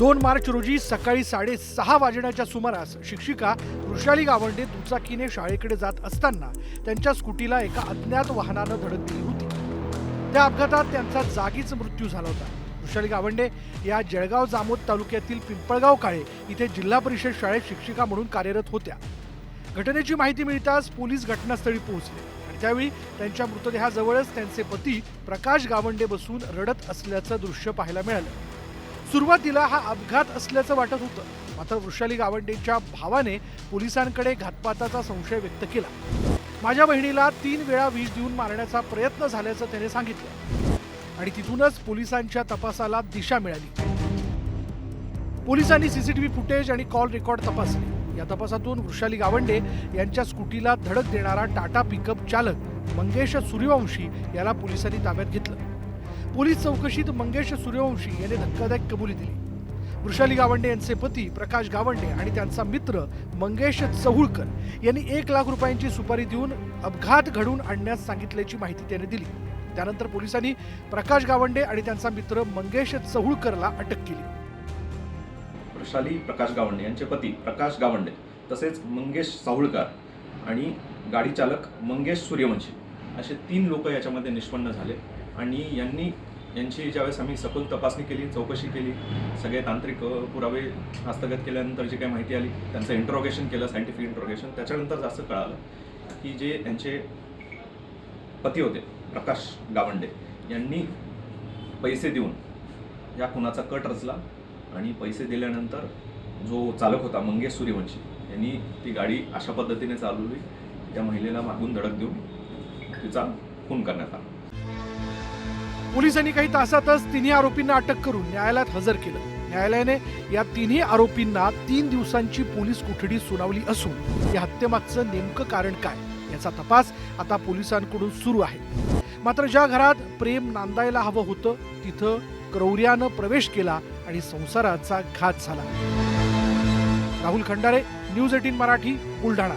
2 मार्च रोजी सकाळी 6:30 वाजण्याच्या सुमारास शिक्षिका वृषाली गावंडे दुचाकीने शाळेकडे जात असताना त्यांच्या स्कूटीला एका अज्ञात वाहनानं धडक दिली होती. त्या अपघातात त्यांचा जागीच मृत्यू झाला होता. वृषाली गावंडे या जळगाव जामोद तालुक्यातील पिंपळगाव काळे इथे जिल्हा परिषद शाळेत शिक्षिका म्हणून कार्यरत होत्या. घटनेची माहिती मिळताच पोलीस घटनास्थळी पोहोचले आणि त्यावेळी त्यांच्या मृतदेहाजवळच त्यांचे पती प्रकाश गावंडे बसून रडत असल्याचं दृश्य पाहायला मिळालं. सुरुवातीला हा अपघात असल्याचं वाटत होतं, मात्र वृषाली गावंडेंच्या भावाने पोलिसांकडे घातपाताचा संशय व्यक्त केला. माझ्या बहिणीला 3 वेळा विष देऊन मारण्याचा प्रयत्न झाल्याचं त्याने सांगितलं आणि तिथूनच पोलिसांच्या तपासाला दिशा मिळाली. पोलिसांनी सीसीटीव्ही फुटेज आणि कॉल रेकॉर्ड तपासले. या तपासातून वृषाली गावंडे यांच्या स्कूटीला धडक देणारा टाटा पिकअप चालक मंगेश सूर्यवंशी याला पोलिसांनी ताब्यात घेतलं. पोलीस चौकशीत मंगेश सूर्यवंशी याने धक्कादायक कबुली दिली. वृषाली गावंडे यांचे पती प्रकाश गावंडे आणि त्यांचा मित्र मंगेश चहुळकर यांनी 1 लाख रुपयांची सुपारी देऊन अपघात घडवून आणण्यास सांगितल्याची माहिती त्याने दिली. त्यानंतर पोलिसांनी प्रकाश गावंडे आणि त्यांचा मित्र मंगेश चहुळकरला अटक केली. वृषाली प्रकाश गावंडे यांचे पती प्रकाश गावंडे तसेच मंगेश साहुळकर आणि गाडी चालक मंगेश सूर्यवंशी असे 3 लोक याच्यामध्ये निष्पन्न झाले आणि यांची ज्यावेळेस आम्ही सखोल तपासणी केली, चौकशी केली, सगळे तांत्रिक पुरावे हस्तगत केल्यानंतर जी काही माहिती आली, त्यांचं इंट्रोगेशन केलं, सायंटिफिक इंट्रोगेशन, त्याच्यानंतर जास्त कळालं की जे त्यांचे पती होते प्रकाश गावंडे यांनी पैसे देऊन या खुनाचा कट रचला आणि पैसे दिल्यानंतर जो चालक होता मंगेश सूर्यवंशी यांनी ती गाडी अशा पद्धतीने चालवली, त्या महिलेला मागून धडक देऊन तिचा खून करण्यात आला. पोलिसांनी काही तासातच 3 आरोपींना अटक करून न्यायालयात हजर केलं. न्यायालयाने या 3 आरोपींना 3 दिवसांची पोलीस कोठडी सुनावली असून या हत्येमागचं नेमकं कारण काय याचा तपास आता पोलिसांकडून सुरू आहे. मात्र ज्या घरात प्रेम नांदायला हवं होतं तिथं क्रौर्यानं प्रवेश केला आणि संसाराचा घात झाला. राहुल खंडारे, न्यूज 18 मराठी, बुलढाणा.